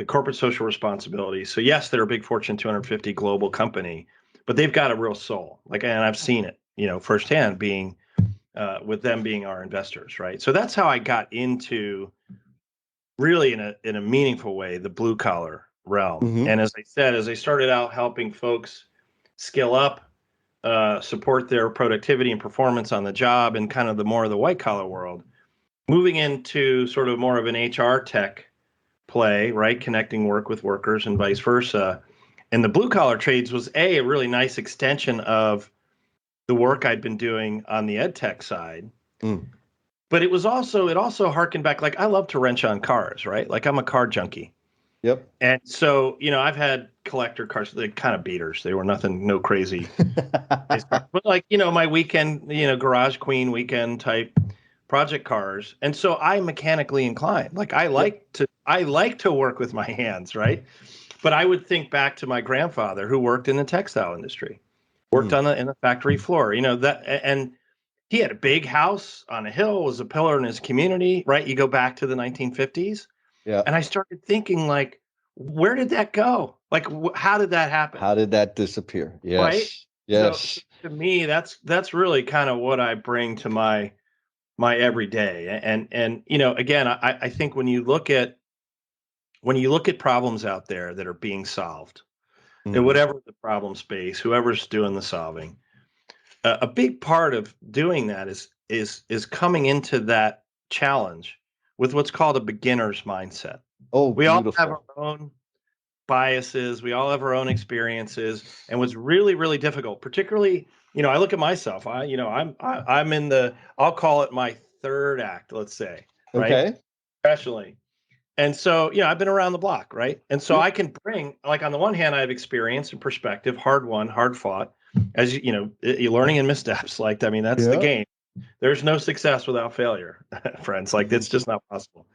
corporate social responsibility. So yes, they're a big Fortune 250 global company, but they've got a real soul. Like, and I've seen it, firsthand, being with them being our investors, right? So that's how I got into, really in a meaningful way, the blue collar realm. Hmm. And as I said, as I started out helping folks skill up, support their productivity and performance on the job, and kind of the more of the white collar world, moving into sort of more of an HR tech play, right? Connecting work with workers and vice versa. And the blue collar trades was a really nice extension of the work I'd been doing on the ed tech side. Mm. But it also harkened back, like I love to wrench on cars, right? Like I'm a car junkie. Yep. And so, I've had collector cars, they kind of beaters. They were nothing, no crazy. But like, my weekend, garage queen weekend type project cars. And so I'm mechanically inclined. Like Yep. I like to work with my hands, right? But I would think back to my grandfather who worked in the textile industry, worked Mm. in the factory floor, and he had a big house on a hill, was a pillar in his community, right? You go back to the 1950s. Yeah. And I started thinking, like, where did that go? Like, how did that happen? How did that disappear? Right. Yes. So Yes. to me, that's really kind of what I bring to my everyday. And again, I think when you look at problems out there that are being solved, in Mhm. whatever the problem space, whoever's doing the solving. A big part of doing that is coming into that challenge with what's called a beginner's mindset. Oh, We all have our beautiful. own biases, we all have our own experiences, and what's really really difficult, particularly, I look at myself. I'm in the, I'll call it my third act, let's say, right, Okay. professionally. And so, I've been around the block, right? And so Yep. I can bring, like, on the one hand, I have experience and perspective, hard won, hard fought, as you're learning in missteps. Like, I mean, that's the Yeah. game. There's no success without failure, friends. Like, it's just not possible.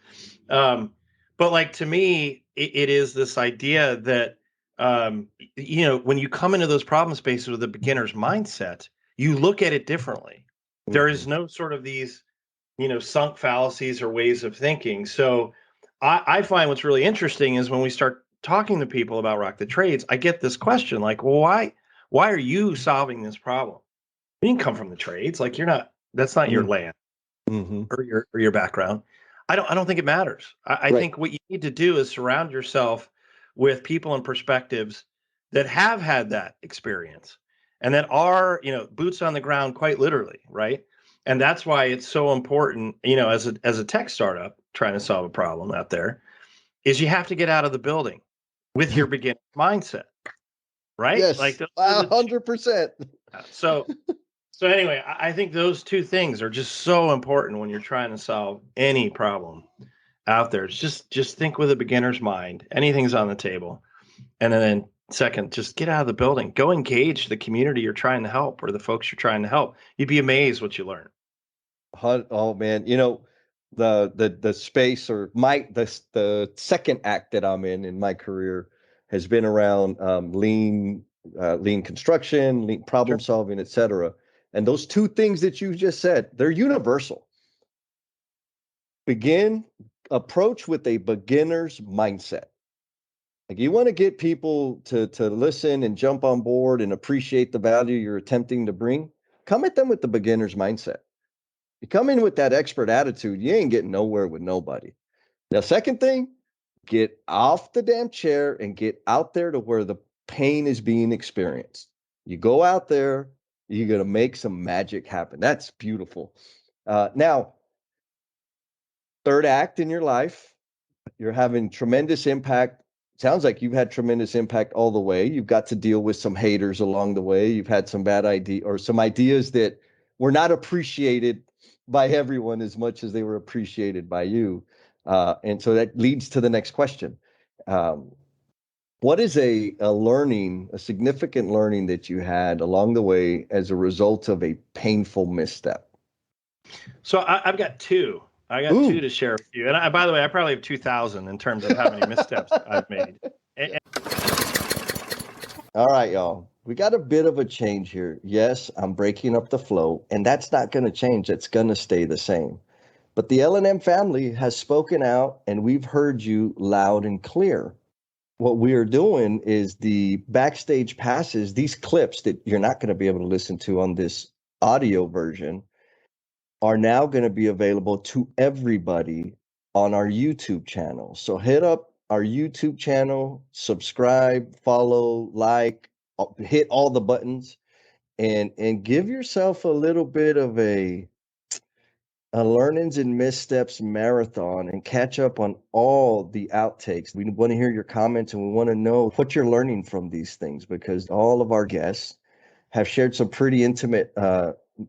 Um, but like, to me, it is this idea that, when you come into those problem spaces with a beginner's mindset, you look at it differently. There is Mhm. no sort of these, sunk fallacies or ways of thinking. So I find what's really interesting is when we start talking to people about rock the trades, I get this question like, well, why are you solving this problem? You didn't come from the trades. Like, you're not, that's not your Mm. land Mhm. or your background. I don't think it matters. I Right. think what you need to do is surround yourself with people and perspectives that have had that experience and that are, boots on the ground, quite literally, right? And that's why it's so important, as a tech startup trying to solve a problem out there, is you have to get out of the building with your beginner mindset, right? Like, Yes. those are the two. 100%. So anyway, I think those two things are just so important when you're trying to solve any problem out there. It's just think with a beginner's mind. Anything's on the table. And then second, just get out of the building. Go engage the community you're trying to help or the folks you're trying to help. You'd be amazed what you learn. Oh man, the space or the second act that I'm in my career has been around lean construction, lean problem Sure. solving, etc. And those two things that you just said, they're universal. Begin Approach with a beginner's mindset. Like, you want to get people to listen and jump on board and appreciate the value you're attempting to bring. Come at them with the beginner's mindset. You come in with that expert attitude, you ain't getting nowhere with nobody. Now, second thing, get off the damn chair and get out there to where the pain is being experienced. You go out there, you're going to make some magic happen. That's beautiful. Now, third act in your life, you're having tremendous impact. Sounds like you've had tremendous impact all the way. You've got to deal with some haters along the way. You've had some bad idea or some ideas that were not appreciated by everyone as much as they were appreciated by you. And so that leads to the next question. Um, what is a significant learning that you had along the way as a result of a painful misstep? So I've got two. I got two Ooh. to share with you. And by the way, I probably have 2,000 in terms of how many missteps I've made. And All right, y'all. We got a bit of a change here. Yes, I'm breaking up the flow, and that's not going to change. It's going to stay the same. But the L&M family has spoken out, and we've heard you loud and clear. What we are doing is the backstage passes, these clips that you're not going to be able to listen to on this audio version, are now going to be available to everybody on our YouTube channel. So hit up our YouTube channel, subscribe, follow, like, hit all the buttons, and give yourself a little bit of a learnings and missteps marathon and catch up on all the outtakes. We want to hear your comments and we want to know what you're learning from these things, because all of our guests have shared some pretty intimate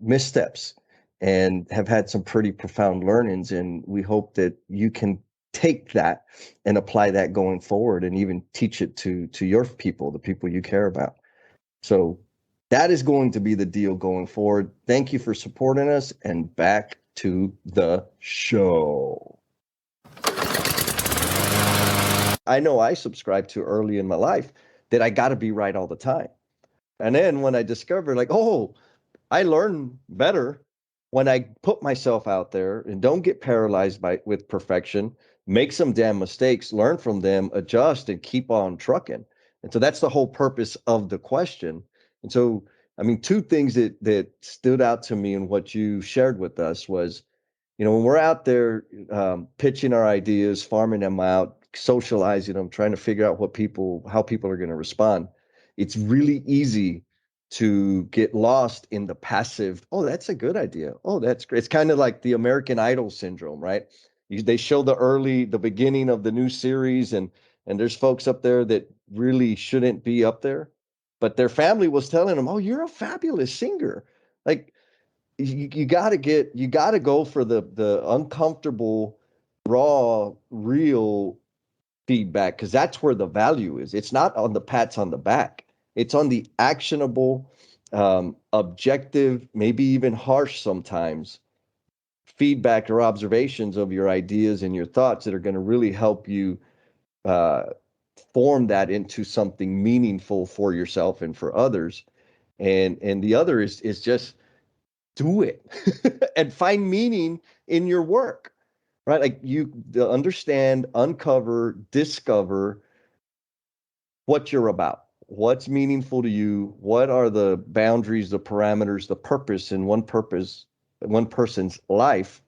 missteps and have had some pretty profound learnings. And we hope that you can take that and apply that going forward and even teach it to your people, the people you care about. So that is going to be the deal going forward. Thank you for supporting us, and back to the show. I know I subscribed to early in my life that I got to be right all the time. And then when I discovered, like, oh, I learn better when I put myself out there and don't get paralyzed with perfection, make some damn mistakes, learn from them, adjust, and keep on trucking. And so that's the whole purpose of the question. And so, I mean, two things that stood out to me in what you shared with us was, when we're out there pitching our ideas, farming them out, socializing them, trying to figure out how people are going to respond. it's really easy to get lost in the passive. Oh, that's a good idea. Oh, that's great. It's kind of like the American Idol syndrome, right? They show the beginning of the new series, and there's folks up there that really shouldn't be up there, but their family was telling them, "Oh, you're a fabulous singer." Like you got to go for the uncomfortable, raw, real feedback, because that's where the value is. It's not on the pats on the back. It's on the actionable, objective, maybe even harsh sometimes feedback or observations of your ideas and your thoughts that are going to really help you uh, form that into something meaningful for yourself and for others. And the other is just do it and find meaning in your work, right? Like you understand, uncover, discover what you're about, what's meaningful to you, what are the boundaries, the parameters, the purpose in one person's life,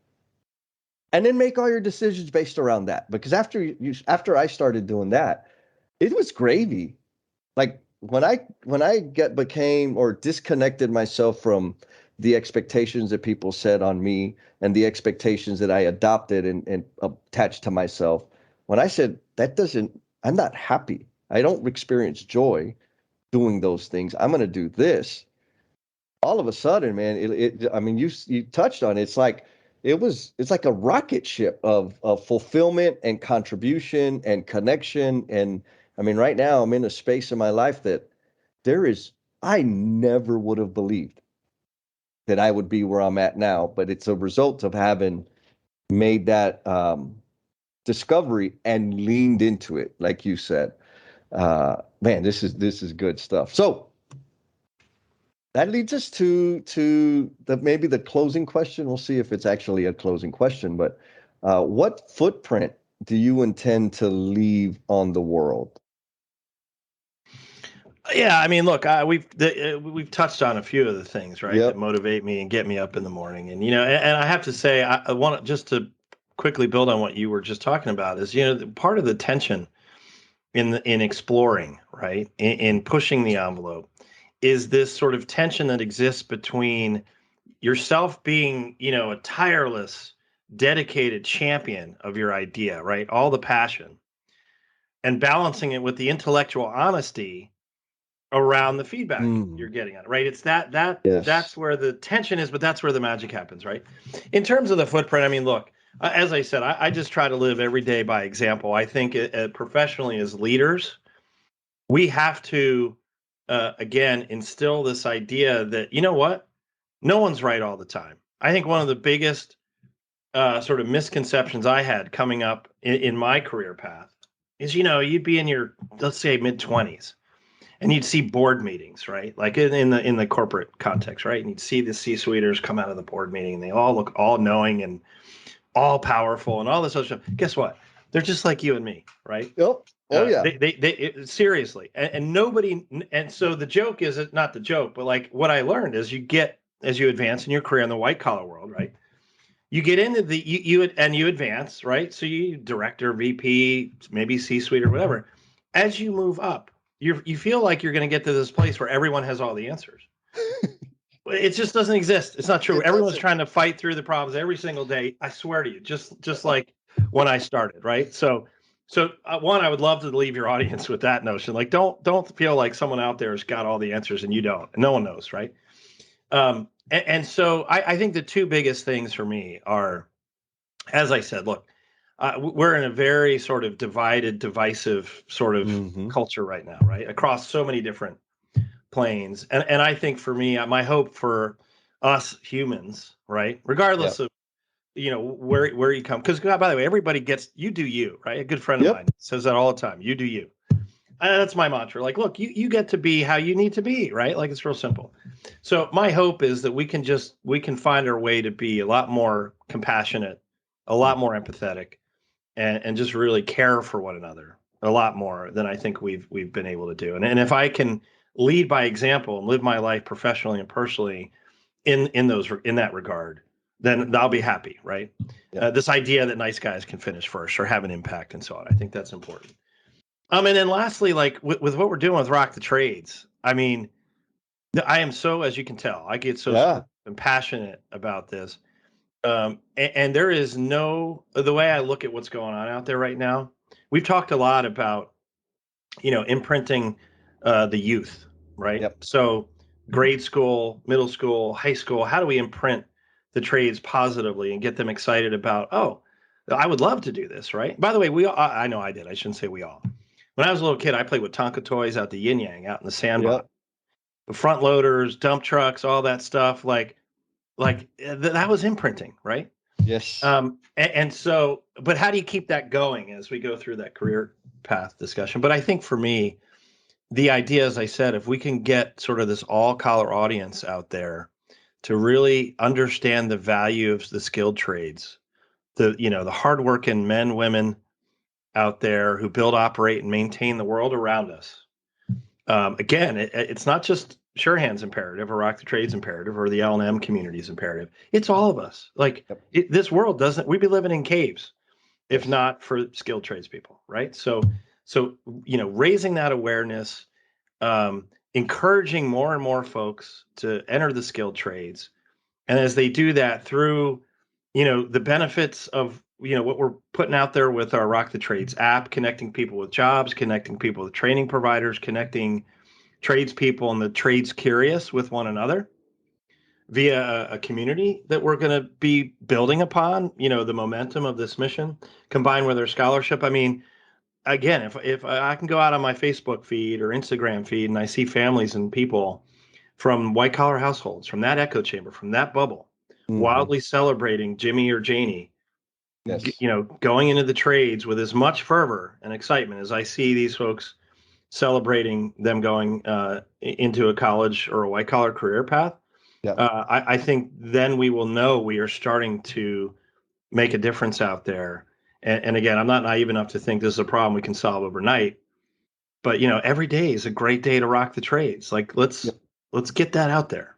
and then make all your decisions based around that. Because after I started doing that, it was gravy. Like when I became or disconnected myself from the expectations that people set on me and the expectations that I adopted and attached to myself, when I said I'm not happy, I don't experience joy doing those things, I'm going to do this. All of a sudden, man, I mean, you touched on it. It's like a rocket ship of fulfillment and contribution and connection. And I mean, right now I'm in a space in my life that I never would have believed that I would be where I'm at now, but it's a result of having made that discovery and leaned into it, like you said. Man, this is good stuff. So that leads us to maybe the closing question. We'll see if it's actually a closing question, but what footprint do you intend to leave on the world? Yeah, I mean, look, we've touched on a few of the things, right, that Yep. motivate me and get me up in the morning, and and I have to say, I want just to quickly build on what you were just talking about is, part of the tension in exploring, right, in pushing the envelope, is this sort of tension that exists between yourself being, a tireless, dedicated champion of your idea, right, all the passion, and balancing it with the intellectual honesty around the feedback you're Mm, getting on it, right? It's that's yes. where the tension is, but that's where the magic happens, right? In terms of the footprint, I mean, look, as I said, I just try to live every day by example. I think professionally as leaders, we have to again instill this idea that what, no one's right all the time. I think one of the biggest sort of misconceptions I had coming up in my career path is you'd be in your, let's say, mid 20s, and you'd see board meetings, right? Like in the corporate context, right? And you'd see the C-suiters come out of the board meeting, and they all look all knowing and all powerful and all this other stuff. Guess what? They're just like you and me, right? Yep. Oh yeah. Seriously, and nobody. And so the joke is not the joke, but like what I learned is as you advance in your career in the white collar world, right? You get into you advance, right? So you director, VP, maybe C-suite or whatever. As you move up, you feel like you're going to get to this place where everyone has all the answers. It just doesn't exist. It's not true. It Everyone's doesn't. trying to fight through the problems every single day. I swear to you, just like when I started, right? So one, I would love to leave your audience with that notion. Like, don't feel like someone out there has got all the answers and you don't. No one knows, right? And so I think the two biggest things for me are, as I said, look, we're in a very sort of divided, divisive sort of Mm-hmm. culture right now, right? Across so many different planes. And I think for me, my hope for us humans, right, regardless Yep. of where you come, because by the way, everybody gets, you do you, right? A good friend of Yep. mine says that all the time. You do you. That's my mantra. Like, look, you get to be how you need to be, right? Like, it's real simple. So my hope is that we can find our way to be a lot more compassionate, a lot more empathetic, and just really care for one another a lot more than I think we've been able to do. And if I can lead by example and live my life professionally and personally in that regard, then I'll be happy, right? Yep. This idea that nice guys can finish first or have an impact and so on, I think that's important. And then lastly, like with what we're doing with Rock the Trades, I mean, I am so, as you can tell, I get so Yeah. and passionate about this. And there is the way I look at what's going on out there right now. We've talked a lot about, imprinting the youth, right? Yep. So grade school, middle school, high school, how do we imprint the trades positively and get them excited about, oh, I would love to do this, right? By the way, I know I did. I shouldn't say we all. When I was a little kid, I played with Tonka toys out the yin yang, out in the sandbox, Yep. the front loaders, dump trucks, all that stuff. That was imprinting, right? Yes. And so, but how do you keep that going as we go through that career path discussion? But I think for me, the idea, as I said, if we can get sort of this all collar audience out there to really understand the value of the skilled trades, the hardworking men, women out there who build, operate, and maintain the world around us. Again, it's not just Surehand's imperative or Rock the Trades imperative or the L&M community's imperative. It's all of us. Like Yep. this world doesn't, we'd be living in caves if Yes. not for skilled tradespeople, right? So raising that awareness, encouraging more and more folks to enter the skilled trades, and as they do that through, the benefits of what we're putting out there with our Rock the Trades app, connecting people with jobs, connecting people with training providers, connecting tradespeople and the trades curious with one another via a community that we're going to be building upon, the momentum of this mission combined with our scholarship. I mean, again, if I can go out on my Facebook feed or Instagram feed and I see families and people from white collar households, from that echo chamber, from that bubble, Hmm. wildly celebrating Jimmy or Janie, Yes. going into the trades with as much fervor and excitement as I see these folks celebrating them going into a college or a white collar career path. Yep. I think then we will know we are starting to make a difference out there. And again, I'm not naive enough to think this is a problem we can solve overnight. But every day is a great day to rock the trades. Like Yep. let's get that out there.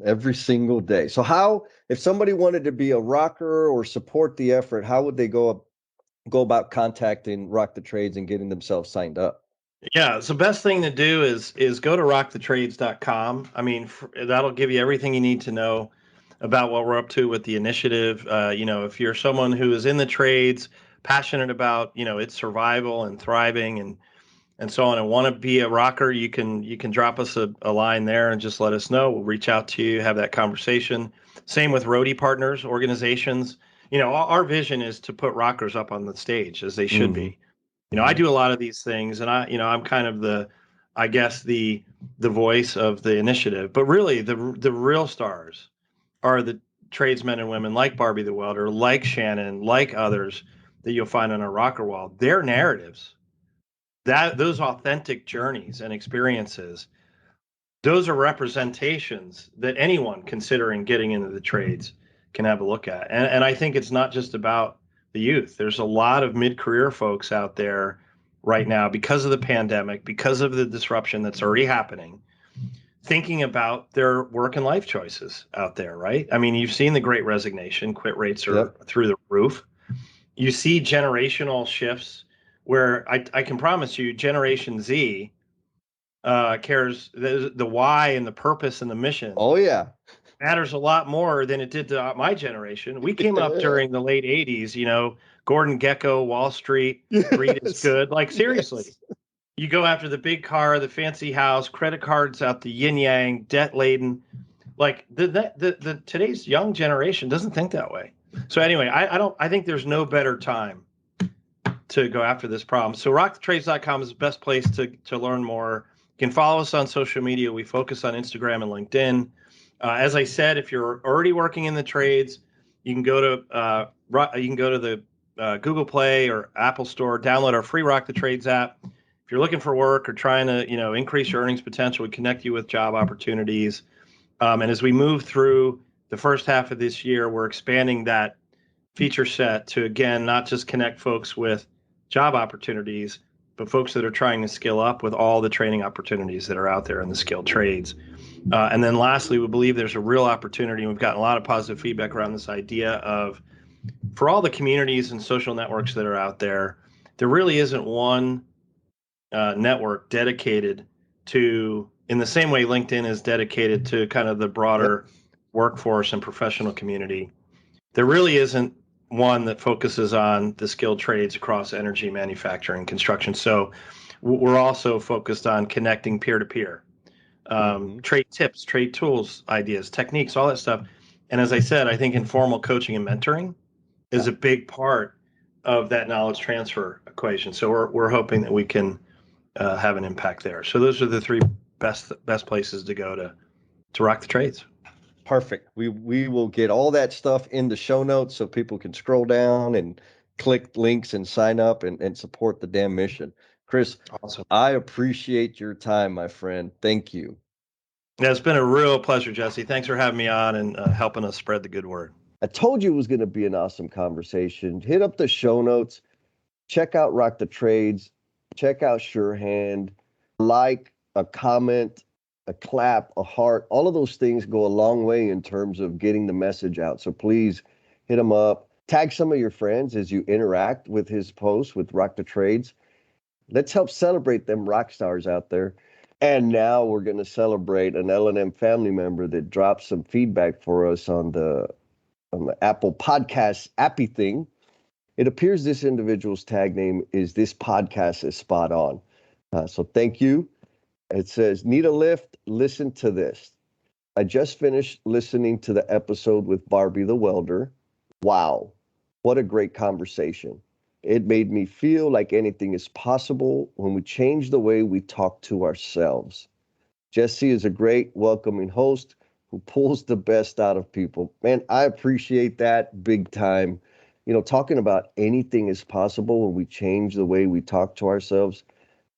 Every single day. So how, if somebody wanted to be a rocker or support the effort, how would they go about contacting Rock the Trades and getting themselves signed up? Yeah, so best thing to do is go to rockthetrades.com. I mean, that'll give you everything you need to know about what we're up to with the initiative. If you're someone who is in the trades, passionate about its survival and thriving and so on, and want to be a rocker, you can drop us a line there and just let us know. We'll reach out to you, have that conversation. Same with roadie partners, organizations. Our vision is to put rockers up on the stage as they should Hmm. be. I Hmm. do a lot of these things, and I'm kind of I guess the voice of the initiative. But really, the real stars are the tradesmen and women like Barbie the welder, like Shannon, like others that you'll find on our rocker wall. Their narratives, those authentic journeys and experiences, those are representations that anyone considering getting into the trades can have a look at. And I think it's not just about the youth. There's a lot of mid-career folks out there right now because of the pandemic, because of the disruption that's already happening, thinking about their work and life choices out there, right? I mean, you've seen the great resignation, quit rates are Yep. through the roof. You see generational shifts where I can promise you Generation Z cares the why and the purpose and the mission Oh yeah. matters a lot more than it did to my generation. We came up during the late 80s, Gordon Gekko, Wall Street, greed is Yes. good. Like, seriously, Yes. you go after the big car, the fancy house, credit cards out the yin yang, debt laden. Like, the today's young generation doesn't think that way. So, anyway, I think there's no better time to go after this problem. So rockthetrades.com is the best place to learn more. You can follow us on social media. We focus on Instagram and LinkedIn. As I said, if you're already working in the trades, you can go to the Google Play or Apple Store, download our free Rock the Trades app. If you're looking for work or trying to increase your earnings potential, we connect you with job opportunities. And as we move through the first half of this year, we're expanding that feature set to, again, not just connect folks with job opportunities, but folks that are trying to skill up with all the training opportunities that are out there in the skilled trades. And then lastly, we believe there's a real opportunity, and we've gotten a lot of positive feedback around this idea of, for all the communities and social networks that are out there, there really isn't one network dedicated to, in the same way LinkedIn is dedicated to kind of the broader workforce and professional community. There really isn't one that focuses on the skilled trades across energy, manufacturing, construction. So we're also focused on connecting peer to peer, trade tips, trade tools, ideas, techniques, all that stuff. And as I said, I think informal coaching and mentoring is a big part of that knowledge transfer equation. So we're hoping that we can have an impact there. So those are the three best places to go to rock the trades. Perfect. We will get all that stuff in the show notes so people can scroll down and click links and sign up and support the damn mission. Chris, Awesome. I appreciate your time, my friend. Thank you. Yeah, it's been a real pleasure, Jesse. Thanks for having me on and helping us spread the good word. I told you it was going to be an awesome conversation. Hit up the show notes. Check out Rock the Trades. Check out Surehand. Like, a comment, a clap, a heart. All of those things go a long way in terms of getting the message out. So please hit him up. Tag some of your friends as you interact with his posts with Rock the Trades. Let's help celebrate them rock stars out there. And now we're going to celebrate an L&M family member that dropped some feedback for us on the Apple Podcast appy thing. It appears this individual's tag name is "This podcast is spot on." So thank you. It says, "Need a lift? Listen to this. I just finished listening to the episode with Barbie the welder. Wow, what a great conversation. It made me feel like anything is possible when we change the way we talk to ourselves. Jesse is a great, welcoming host who pulls the best out of people." Man, I appreciate that big time. You know, talking about anything is possible when we change the way we talk to ourselves.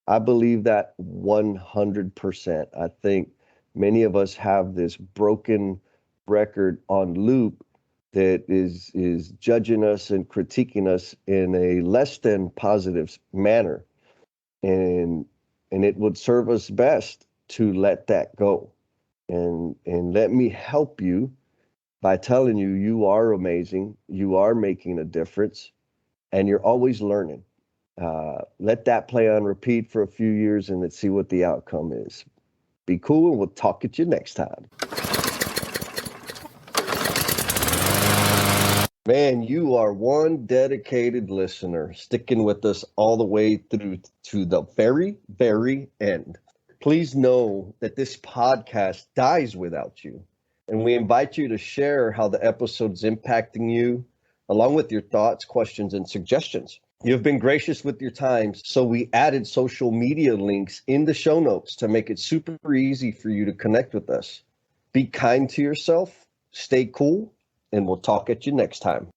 I believe that 100%. I think many of us have this broken record on loop that is judging us and critiquing us in a less than positive manner. And it would serve us best to let that go. And let me help you by telling you, you are amazing, you are making a difference, and you're always learning. Let that play on repeat for a few years and let's see what the outcome is. Be cool, and we'll talk at you next time. Man, you are one dedicated listener, sticking with us all the way through to the very, very end. Please know that this podcast dies without you. And we invite you to share how the episode's impacting you, along with your thoughts, questions, and suggestions. You've been gracious with your time, so we added social media links in the show notes to make it super easy for you to connect with us. Be kind to yourself, stay cool, and we'll talk at you next time.